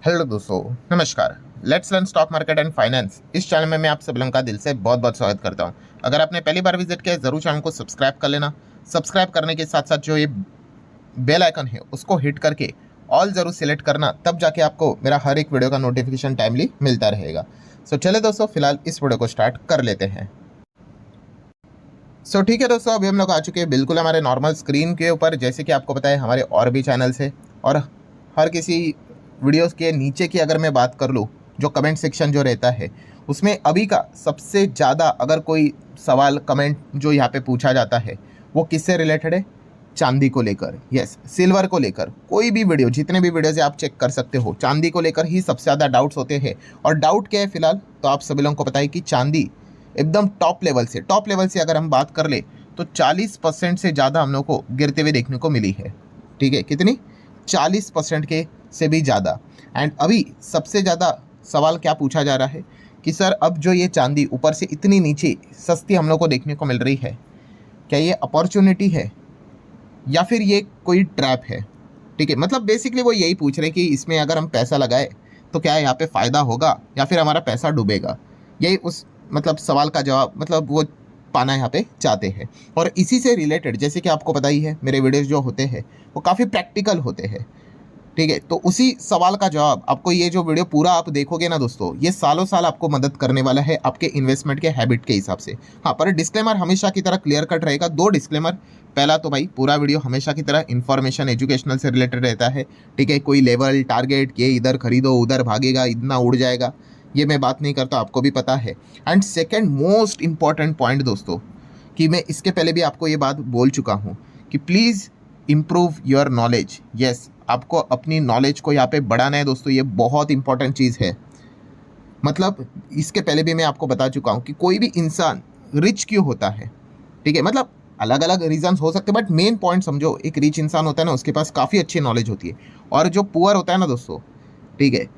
Hello दोस्तों, नमस्कार। Let's learn stock market and finance इस चैनल में मैं आप सब लोगों का दिल से बहुत बहुत स्वागत करता हूं। अगर आपने पहली बार विजिट किया है ज़रूर चैनल को सब्सक्राइब कर लेना। सब्सक्राइब करने के साथ साथ जो ये बेल आइकन है उसको हिट करके ऑल ज़रूर सिलेक्ट करना, तब जाके आपको मेरा हर एक वीडियो का नोटिफिकेशन टाइमली मिलता रहेगा। चले दोस्तों, फिलहाल इस वीडियो को स्टार्ट कर लेते हैं। ठीक है दोस्तों, अभी हम लोग आ चुके हैं बिल्कुल हमारे नॉर्मल स्क्रीन के ऊपर। जैसे कि आपको पता है हमारे और भी चैनल्स है, और हर किसी वीडियोस के नीचे की अगर मैं बात कर लूँ, जो कमेंट सेक्शन जो रहता है उसमें अभी का सबसे ज़्यादा अगर कोई सवाल कमेंट जो यहाँ पे पूछा जाता है वो किससे रिलेटेड है? चांदी को लेकर, यस, सिल्वर को लेकर। कोई भी वीडियो, जितने भी वीडियोज़ आप चेक कर सकते हो, चांदी को लेकर ही सबसे ज़्यादा डाउट्स होते हैं। और डाउट क्या है फिलहाल, तो आप सभी लोगों को पता है कि चांदी एकदम टॉप लेवल से अगर हम बात कर ले तो 40% से ज़्यादा हम लोग को गिरते हुए देखने को मिली है। ठीक है, कितनी? 40% के से भी ज़्यादा। एंड अभी सबसे ज़्यादा सवाल क्या पूछा जा रहा है कि सर अब जो ये चांदी ऊपर से इतनी नीचे सस्ती हम लोग को देखने को मिल रही है, क्या ये अपॉर्चुनिटी है या फिर ये कोई ट्रैप है? ठीक है, मतलब बेसिकली वो यही पूछ रहे हैं कि इसमें अगर हम पैसा लगाए तो क्या यहाँ पे फ़ायदा होगा या फिर हमारा पैसा डूबेगा। यही उस मतलब सवाल का जवाब मतलब वो पाना यहाँ पे चाहते हैं। और इसी से रिलेटेड, जैसे कि आपको पता ही है, मेरे वीडियोस जो होते हैं वो काफ़ी प्रैक्टिकल होते हैं। ठीक है, तो उसी सवाल का जवाब आपको ये जो वीडियो पूरा आप देखोगे ना दोस्तों, ये सालों साल आपको मदद करने वाला है आपके इन्वेस्टमेंट के हैबिट के हिसाब से। हाँ, पर डिस्क्लेमर हमेशा की तरह क्लियर कट रहेगा। दो डिस्क्लेमर। पहला तो भाई पूरा वीडियो हमेशा की तरह इन्फॉर्मेशन एजुकेशनल से रिलेटेड रहता है। ठीक है, कोई लेवल टारगेट ये इधर खरीदो उधर भागेगा इतना उड़ जाएगा, ये मैं बात नहीं करता, आपको भी पता है। And second most important point दोस्तों, कि मैं इसके पहले भी आपको ये बात बोल चुका हूँ कि please improve your knowledge. Yes, आपको अपनी नॉलेज को यहाँ पे बढ़ाना है दोस्तों, ये बहुत इंपॉर्टेंट चीज़ है। मतलब इसके पहले भी मैं आपको बता चुका हूँ कि कोई भी इंसान रिच क्यों होता है। ठीक है, मतलब अलग अलग रीजंस हो सकते हैं, बट मेन पॉइंट समझो, एक रिच इंसान होता है ना, उसके पास काफ़ी अच्छी नॉलेज होती है। और जो पुअर होता है ना दोस्तों, ठीक है,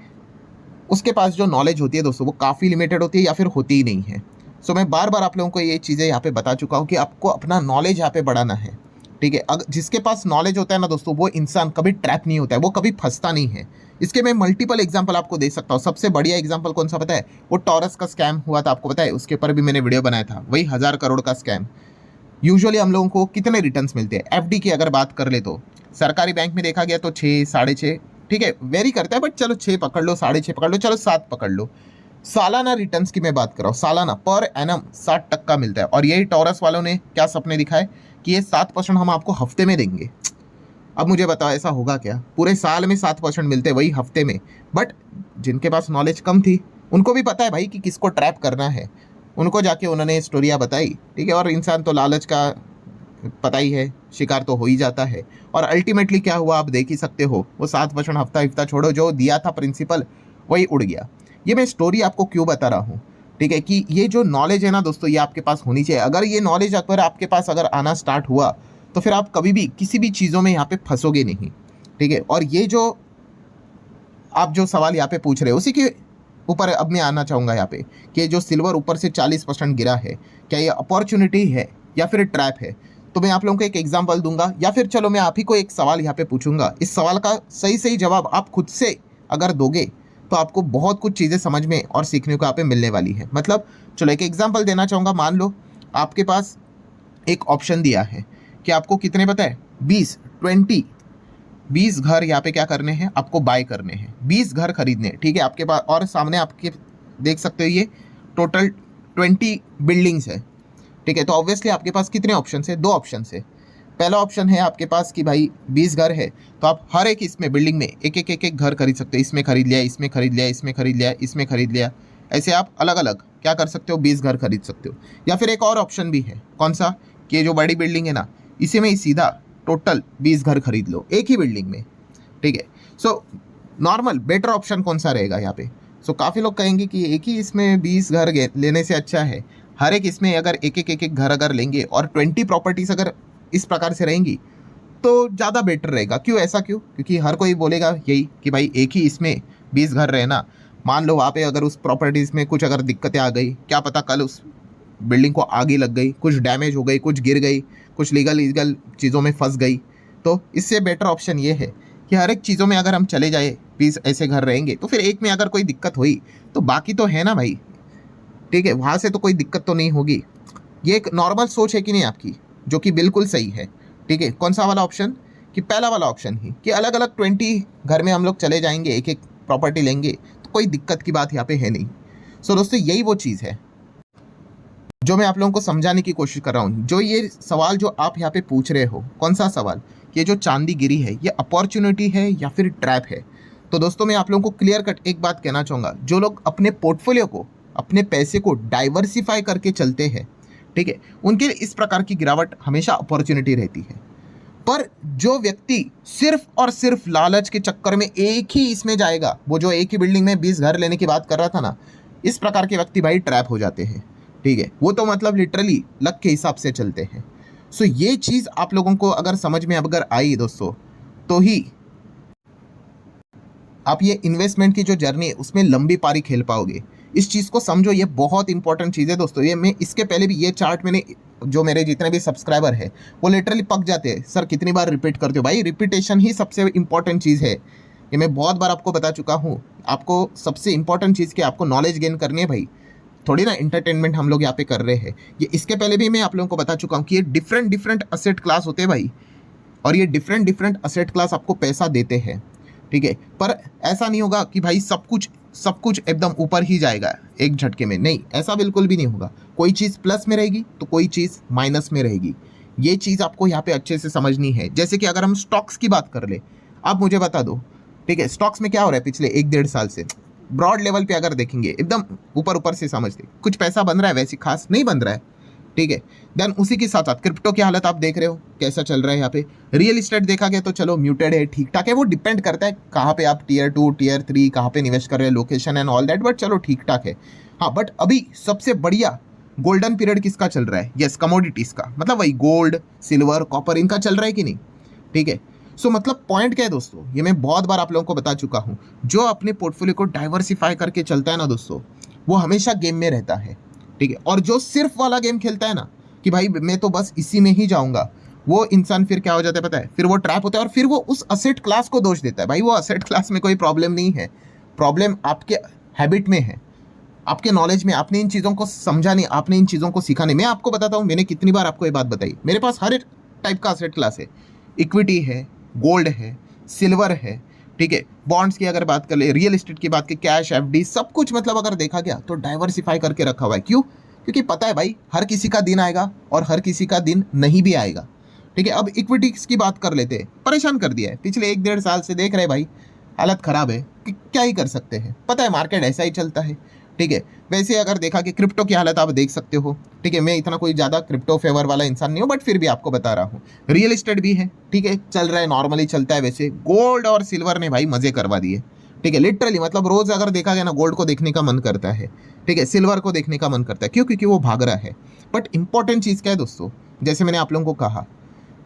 उसके पास जो नॉलेज होती है दोस्तों वो काफ़ी लिमिटेड होती है या फिर होती ही नहीं है। मैं बार बार आप लोगों को ये चीज़ें यहाँ पे बता चुका हूँ कि आपको अपना नॉलेज यहाँ पे बढ़ाना है। ठीक है, अगर जिसके पास नॉलेज होता है ना दोस्तों, वो इंसान कभी ट्रैप नहीं होता है, वो कभी फंसता नहीं है। इसके मैं मल्टीपल एग्जांपल आपको दे सकता हूँ। सबसे बढ़िया एग्जांपल कौन सा पता है? वो टॉरस का स्कैम हुआ था, आपको पता है, उसके ऊपर भी मैंने वीडियो बनाया था। वही 1000 करोड़ का स्कैम। यूजुअली हम लोगों को कितने रिटर्न्स मिलते हैं? एफडी की अगर बात कर ले तो सरकारी बैंक में देखा गया तो 6, 6.5, ठीक है, वेरी करता है, बट चलो 6 पकड़ लो, 6.5 पकड़ लो, चलो 7 पकड़ लो। सालाना रिटर्न्स की मैं बात कर रहा हूँ, सालाना पर एनम 60% मिलता है। और यही टॉरस वालों ने क्या सपने दिखाए कि ये 7% हम आपको हफ्ते में देंगे। अब मुझे बताओ ऐसा होगा क्या? पूरे साल में 7% मिलते, वही हफ्ते में। बट जिनके पास नॉलेज कम थी उनको भी पता है भाई कि किसको ट्रैप करना है, उनको जाके उन्होंने स्टोरियाँ बताई। ठीक है, और इंसान तो लालच का पता ही है, शिकार तो हो ही जाता है। और अल्टीमेटली क्या हुआ आप देख ही सकते हो, वो 7% हफ्ता हफ्ता छोड़ो, जो दिया था प्रिंसिपल वही उड़ गया। ये मैं स्टोरी आपको क्यों बता रहा हूँ? ठीक है, कि ये जो नॉलेज है ना दोस्तों, ये आपके पास होनी चाहिए। अगर ये नॉलेज अगर आपके पास अगर आना स्टार्ट हुआ तो फिर आप कभी भी किसी भी चीज़ों में यहाँ पे फंसोगे नहीं। ठीक है, और ये जो आप जो सवाल यहाँ पे पूछ रहे हो उसी के ऊपर अब मैं आना चाहूँगा यहाँ पे, कि जो सिल्वर ऊपर से 40% गिरा है, क्या ये अपॉर्चुनिटी है या फिर ट्रैप है? तो मैं आप लोगों को एक एग्जांपल दूंगा, या फिर चलो मैं आप ही को एक सवाल यहाँ पे पूछूंगा। इस सवाल का सही सही जवाब आप खुद से अगर दोगे तो आपको बहुत कुछ चीज़ें समझ में और सीखने को यहाँ पे मिलने वाली है। मतलब चलो एक एग्जाम्पल देना चाहूँगा। मान लो आपके पास एक ऑप्शन दिया है कि आपको कितने पता है? 20 घर यहाँ पे क्या करने हैं? आपको बाय करने हैं, 20 घर खरीदने हैं। ठीक है, आपके पास और सामने आपके देख सकते हो ये टोटल 20 बिल्डिंग्स है। ठीक है, तो ऑब्वियसली आपके पास कितने ऑप्शन है? 2 ऑप्शन है। पहला ऑप्शन है आपके पास कि भाई 20 घर है तो आप हर एक इसमें बिल्डिंग में एक एक घर खरीद सकते हो। इसमें खरीद लिया, इसमें खरीद लिया, इसमें खरीद लिया, इसमें खरीद लिया, ऐसे आप अलग अलग क्या कर सकते हो? 20 घर खरीद सकते हो। या फिर एक और ऑप्शन भी है, कौन सा? कि ये जो बड़ी बिल्डिंग है ना, इसी में ही सीधा टोटल 20 घर खरीद लो एक ही बिल्डिंग में। ठीक है, नॉर्मल बेटर ऑप्शन कौन सा रहेगा यहाँ पे? काफ़ी लोग कहेंगे कि एक ही इसमें 20 घर लेने से अच्छा है हर एक इसमें अगर एक एक घर अगर लेंगे और 20 प्रॉपर्टीज अगर इस प्रकार से रहेंगी तो ज़्यादा बेटर रहेगा। क्यों? ऐसा क्यों? क्योंकि हर कोई बोलेगा यही कि भाई एक ही इसमें 20 घर रहना। मान लो वहाँ पे अगर उस प्रॉपर्टीज़ में कुछ अगर दिक्कतें आ गई, क्या पता कल उस बिल्डिंग को आग ही लग गई, कुछ डैमेज हो गई, कुछ गिर गई, कुछ लीगल चीज़ों में फंस गई, तो इससे बेटर ऑप्शन ये है कि हर एक चीज़ों में अगर हम चले जाए 20 ऐसे घर रहेंगे तो फिर एक में अगर कोई दिक्कत हुई तो बाकी तो है ना भाई, ठीक है, वहाँ से तो कोई दिक्कत तो नहीं होगी। ये एक नॉर्मल सोच है कि नहीं आपकी, जो कि बिल्कुल सही है, ठीक है। कौन सा वाला ऑप्शन, कि पहला वाला ऑप्शन ही, कि अलग अलग 20 घर में हम लोग चले जाएंगे, एक एक प्रॉपर्टी लेंगे तो कोई दिक्कत की बात यहाँ पे है नहीं। सो दोस्तों यही वो चीज़ है जो मैं आप लोगों को समझाने की कोशिश कर रहा हूँ। जो ये सवाल जो आप यहाँ पे पूछ रहे हो, कौन सा सवाल, कि ये जो चांदी गिरी है ये अपॉर्चुनिटी है या फिर ट्रैप है। तो दोस्तों मैं आप लोगों को क्लियर कट एक बात कहना चाहूँगा, जो लोग अपने पोर्टफोलियो को, अपने पैसे को डाइवर्सिफाई करके चलते हैं, ठीक है, उनके लिए इस प्रकार की गिरावट हमेशा अपॉर्चुनिटी रहती है। पर जो व्यक्ति सिर्फ और सिर्फ लालच के चक्कर में एक ही इसमें जाएगा, वो जो एक ही बिल्डिंग में 20 घर लेने की बात कर रहा था ना, इस प्रकार के व्यक्ति भाई ट्रैप हो जाते हैं, ठीक है। वो तो मतलब लिटरली लक के हिसाब से चलते हैं। सो ये चीज़ आप लोगों को अगर समझ में अगर आई दोस्तों, तो ही आप ये इन्वेस्टमेंट की जो जर्नी है उसमें लंबी पारी खेल पाओगे। इस चीज़ को समझो, ये बहुत इंपॉर्टेंट चीज़ है दोस्तों। ये मैं इसके पहले भी ये चार्ट मैंने, जो मेरे जितने भी सब्सक्राइबर है वो लिटरली पक जाते हैं, सर कितनी बार रिपीट करते हो भाई, रिपीटेशन ही सबसे इंपॉर्टेंट चीज़ है। ये मैं बहुत बार आपको बता चुका हूँ। आपको सबसे इंपॉर्टेंट चीज़ की आपको नॉलेज गेन करनी है भाई, थोड़ी ना एंटरटेनमेंट हम लोग यहाँ पे कर रहे हैं। ये इसके पहले भी मैं आप लोगों को बता चुका हूँ कि ये डिफरेंट डिफरेंट असेट क्लास होते हैं भाई, और ये डिफरेंट डिफरेंट असेट क्लास आपको पैसा देते हैं, ठीक है। पर ऐसा नहीं होगा कि भाई सब कुछ एकदम ऊपर ही जाएगा एक झटके में, नहीं, ऐसा बिल्कुल भी नहीं होगा। कोई चीज़ प्लस में रहेगी तो कोई चीज़ माइनस में रहेगी। ये चीज़ आपको यहाँ पे अच्छे से समझनी है। जैसे कि अगर हम स्टॉक्स की बात कर ले, आप मुझे बता दो, ठीक है, स्टॉक्स में क्या हो रहा है पिछले 1-1.5 साल से, ब्रॉड लेवल पे अगर देखेंगे, एकदम ऊपर ऊपर से समझते, कुछ पैसा बन रहा है, वैसे खास नहीं बन रहा है, ठीक है। देन उसी के साथ साथ क्रिप्टो की हालत आप देख रहे हो कैसा चल रहा है यहाँ पे। रियल एस्टेट देखा गया तो चलो म्यूटेड है, ठीक ठाक है, वो डिपेंड करता है कहाँ पे आप टियर 2 टियर 3 कहाँ पे निवेश कर रहे हैं, location and all that, but चलो ठीक ठाक है। हाँ, बट अभी सबसे बढ़िया गोल्डन पीरियड किसका चल रहा है, यस, कमोडिटीज़ का, मतलब वही गोल्ड सिल्वर कॉपर, इनका चल रहा है कि नहीं, ठीक है। सो मतलब पॉइंट क्या है दोस्तों, ये मैं बहुत बार आप लोगों को बता चुका हूँ, जो अपने पोर्टफोलियो को डाइवर्सिफाई करके चलता है ना दोस्तों, वो हमेशा गेम में रहता है, ठीक है। और जो सिर्फ वाला गेम खेलता है ना, कि भाई मैं तो बस इसी में ही जाऊंगा, वो इंसान फिर क्या हो जाता है पता है, फिर वो ट्रैप होता है और फिर वो उस असेट क्लास को दोष देता है। भाई वो असेट क्लास में कोई प्रॉब्लम नहीं है, प्रॉब्लम आपके हैबिट में है, आपके नॉलेज में। आपने इन चीज़ों को समझा नहीं, आपने इन चीज़ों को सीखा नहीं। मैं आपको बताता हूँ, मैंने कितनी बार आपको ये बात बताई, मेरे पास हर एक टाइप का असेट क्लास है, इक्विटी है, गोल्ड है, सिल्वर है, ठीक है, बॉन्ड्स की अगर बात कर ले, रियल एस्टेट की बात की, कैश, एफडी, सब कुछ मतलब अगर देखा गया तो डाइवर्सिफाई करके रखा हुआ है। क्यों? क्योंकि पता है भाई हर किसी का दिन आएगा और हर किसी का दिन नहीं भी आएगा, ठीक है। अब इक्विटीज की बात कर लेते हैं, परेशान कर दिया है पिछले 1-1.5 साल से, देख रहे भाई हालत ख़राब है, कि क्या ही कर सकते हैं, पता है मार्केट ऐसा ही चलता है, ठीक है। वैसे अगर देखा कि क्रिप्टो की हालत आप देख सकते हो, ठीक है, मैं इतना कोई ज़्यादा क्रिप्टो फेवर वाला इंसान नहीं हूँ, बट फिर भी आपको बता रहा हूँ। रियल एस्टेट भी है, ठीक है, चल रहा है, नॉर्मली चलता है। वैसे गोल्ड और सिल्वर ने भाई मज़े करवा दिए, ठीक है, लिटरली, मतलब रोज़ अगर देखा गया ना, गोल्ड को देखने का मन करता है, ठीक है, सिल्वर को देखने का मन करता है। क्यों? क्योंकि वो भाग रहा है। बट इंपॉर्टेंट चीज़ क्या है दोस्तों, जैसे मैंने आप लोगों को कहा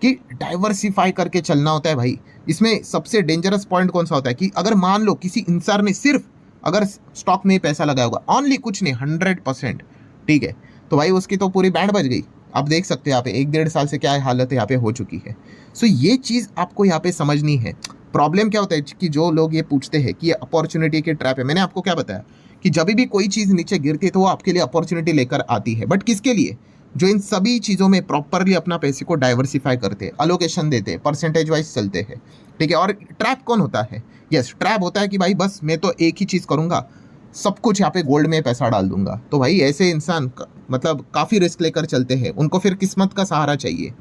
कि डाइवर्सिफाई करके चलना होता है भाई। इसमें सबसे डेंजरस पॉइंट कौन सा होता है, कि अगर मान लो किसी इंसान ने सिर्फ अगर स्टॉक में पैसा लगाया होगा, ऑनली, कुछ नहीं, 100%, ठीक है, तो भाई उसकी तो पूरी बैंड बज गई। आप देख सकते हैं यहाँ पे 1-1.5 साल से क्या हालत यहाँ पे हो चुकी है। सो ये चीज़ आपको यहाँ पे समझनी है। प्रॉब्लम क्या होता है कि जो लोग ये पूछते हैं कि ये अपॉर्चुनिटी की ट्रैप है, मैंने आपको क्या बताया कि जब भी कोई चीज़ नीचे गिरती है तो वो आपके लिए अपॉर्चुनिटी लेकर आती है, बट किसके लिए? जो इन सभी चीज़ों में प्रॉपरली अपना पैसे को डाइवर्सिफाई करते हैं, अलोकेशन देते हैं, परसेंटेज वाइज चलते हैं, ठीक है। और ट्रैप कौन होता है? यस, ट्रैप होता है कि भाई बस मैं तो एक ही चीज़ करूँगा, सब कुछ यहाँ पे गोल्ड में पैसा डाल दूंगा। तो भाई ऐसे इंसान मतलब काफ़ी रिस्क लेकर चलते हैं, उनको फिर किस्मत का सहारा चाहिए।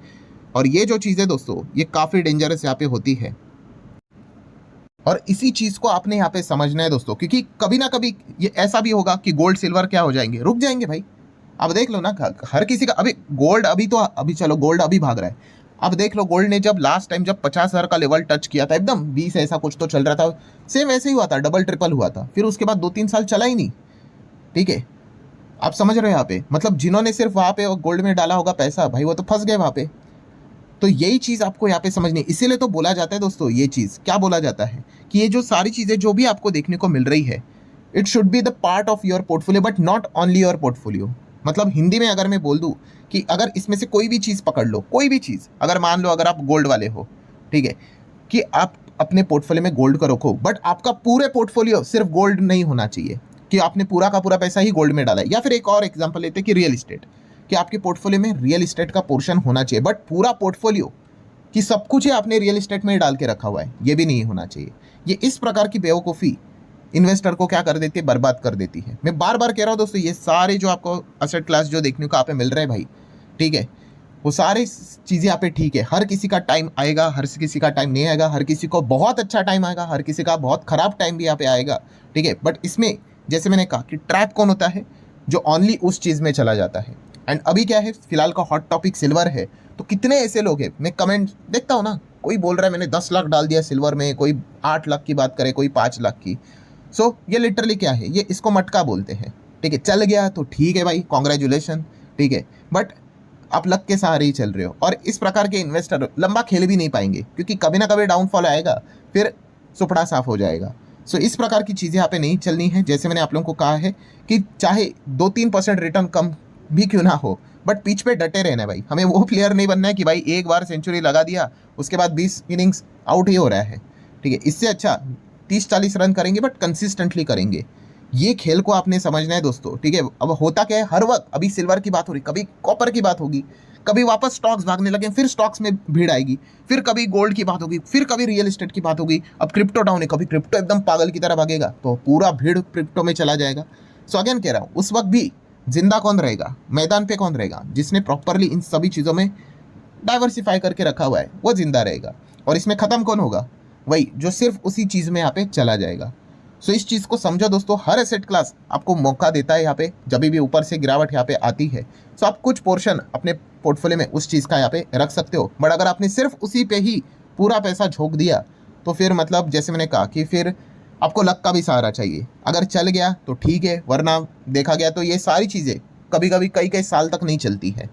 और ये जो चीज़ है दोस्तों, ये काफ़ी डेंजरस यहाँ पे होती है, और इसी चीज़ को आपने यहाँ पे समझना है दोस्तों, क्योंकि कभी ना कभी ये ऐसा भी होगा कि गोल्ड सिल्वर क्या हो जाएंगे, रुक जाएंगे भाई। अब देख लो ना, हर किसी का अभी गोल्ड, अभी चलो गोल्ड अभी भाग रहा है। अब देख लो, गोल्ड ने जब लास्ट टाइम जब 50,000 का लेवल टच किया था, एकदम 20 ऐसा कुछ तो चल रहा था, सेम ऐसे ही हुआ था, डबल ट्रिपल हुआ था, फिर उसके बाद 2-3 साल चला ही नहीं, ठीक है। आप समझ रहे हो यहाँ पे, मतलब जिन्होंने सिर्फ वहाँ पे गोल्ड में डाला होगा पैसा, भाई वो तो फंस गए वहाँ पे। तो यही चीज़ आपको यहाँ पे समझनी है। इसीलिए तो बोला जाता है दोस्तों, ये चीज़ क्या बोला जाता है कि ये जो सारी चीज़ें जो भी आपको देखने को मिल रही है, it should be the part of your portfolio, but not only your portfolio. मतलब हिंदी में अगर मैं बोल दूँ कि अगर इसमें से कोई भी चीज़ पकड़ लो, कोई भी चीज़, अगर मान लो अगर आप गोल्ड वाले हो, ठीक है, कि आप अपने पोर्टफोलियो में गोल्ड का रखो, बट आपका पूरे पोर्टफोलियो सिर्फ गोल्ड नहीं होना चाहिए कि आपने पूरा का पूरा पैसा ही गोल्ड में डाला है। या फिर एक और एग्जांपल लेते हैं कि रियल इस्टेट, कि आपके पोर्टफोलियो में रियल इस्टेट का पोर्शन होना चाहिए, बट पूरा पोर्टफोलियो कि सब कुछ ही आपने रियल इस्टेट में ही डाल के रखा हुआ है, ये भी नहीं होना चाहिए। ये इस प्रकार की बेवकूफ़ी इन्वेस्टर को क्या कर देती है, बर्बाद कर देती है। मैं बार बार कह रहा हूँ दोस्तों, ये सारे जो आपको असेट क्लास जो देखने को आप पे मिल रहे हैं भाई, ठीक है, वो सारी चीज़ें यहाँ पे ठीक है। हर किसी का टाइम आएगा, हर किसी का टाइम नहीं आएगा, हर किसी को बहुत अच्छा टाइम आएगा, हर किसी का बहुत ख़राब टाइम भी यहाँ पे आएगा, ठीक है। बट इसमें जैसे मैंने कहा कि ट्रैप कौन होता है, जो ओनली उस चीज़ में चला जाता है। एंड अभी क्या है, फिलहाल का हॉट टॉपिक सिल्वर है। तो कितने ऐसे लोग हैं, मैं कमेंट देखता हूँ ना, कोई बोल रहा है मैंने 10 लाख डाल दिया सिल्वर में, कोई 8 लाख की बात करे, कोई 5 लाख की। सो ये लिटरली क्या है, ये इसको मटका बोलते हैं, ठीक है। चल गया तो ठीक है भाई, कॉन्ग्रेचुलेशन, ठीक है, बट आप लक के सहारे ही चल रहे हो। और इस प्रकार के इन्वेस्टर लंबा खेल भी नहीं पाएंगे, क्योंकि कभी ना कभी डाउनफॉल आएगा, फिर सुपड़ा साफ हो जाएगा। सो इस प्रकार की चीज़ें यहाँ पे नहीं चलनी है। जैसे मैंने आप लोगों को कहा है कि चाहे 2-3% रिटर्न कम भी क्यों ना हो, बट पिच पे डटे रहना है भाई। हमें वो प्लेयर नहीं बनना है कि भाई एक बार सेंचुरी लगा दिया, उसके बाद 20 इनिंग्स आउट ही हो रहा है, ठीक है। इससे अच्छा 30-40 रन करेंगे, बट कंसिस्टेंटली करेंगे। ये खेल को आपने समझना है दोस्तों, ठीक है। अब होता क्या है, हर वक्त अभी सिल्वर की बात हो रही, कभी कॉपर की बात होगी, कभी वापस स्टॉक्स भागने लगे, फिर स्टॉक्स में भीड़ आएगी, फिर कभी गोल्ड की बात होगी, फिर कभी रियल एस्टेट की बात होगी। अब क्रिप्टो डाउन है, कभी क्रिप्टो एकदम पागल की तरह भागेगा, तो पूरा भीड़ क्रिप्टो में चला जाएगा। सो अगेन कह रहा हूँ, उस वक्त भी जिंदा कौन रहेगा, मैदान पे कौन रहेगा, जिसने प्रॉपरली इन सभी चीज़ों में डाइवर्सिफाई करके रखा हुआ है, वो जिंदा रहेगा। और इसमें ख़त्म कौन होगा, वही जो सिर्फ उसी चीज़ में यहाँ पे चला जाएगा। सो इस चीज़ को समझो दोस्तों, हर एसेट क्लास आपको मौका देता है यहाँ पे, जब भी ऊपर से गिरावट यहाँ पे आती है। सो आप कुछ पोर्शन अपने पोर्टफोलियो में उस चीज़ का यहाँ पे रख सकते हो, बट अगर आपने सिर्फ उसी पे ही पूरा पैसा झोंक दिया, तो फिर मतलब जैसे मैंने कहा कि फिर आपको लक का भी सहारा चाहिए। अगर चल गया तो ठीक है, वरना देखा गया तो ये सारी चीज़ें कभी कभी कई कई साल तक नहीं चलती है।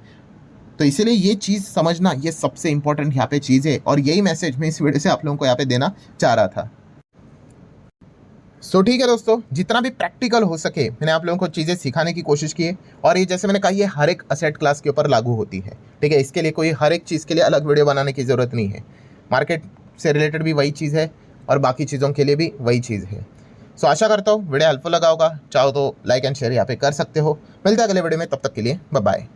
तो इसीलिए ये चीज़ समझना, ये सबसे इंपॉर्टेंट यहाँ पे चीज़ है, और यही मैसेज मैं इस वीडियो से आप लोगों को यहाँ पे देना चाह रहा था। सो ठीक है दोस्तों, जितना भी प्रैक्टिकल हो सके मैंने आप लोगों को चीज़ें सिखाने की कोशिश की है। और ये जैसे मैंने कहा, ये हर एक असेट क्लास के ऊपर लागू होती है, ठीक है। इसके लिए कोई हर एक चीज़ के लिए अलग वीडियो बनाने की ज़रूरत नहीं है। मार्केट से रिलेटेड भी वही चीज़ है, और बाकी चीज़ों के लिए भी वही चीज़ है। सो आशा करता हूँ वीडियो हेल्पफुल लगा होगा। चाहो तो लाइक एंड शेयर यहाँ पे कर सकते हो। मिलते हैं अगले वीडियो में, तब तक के लिए बाय बाय।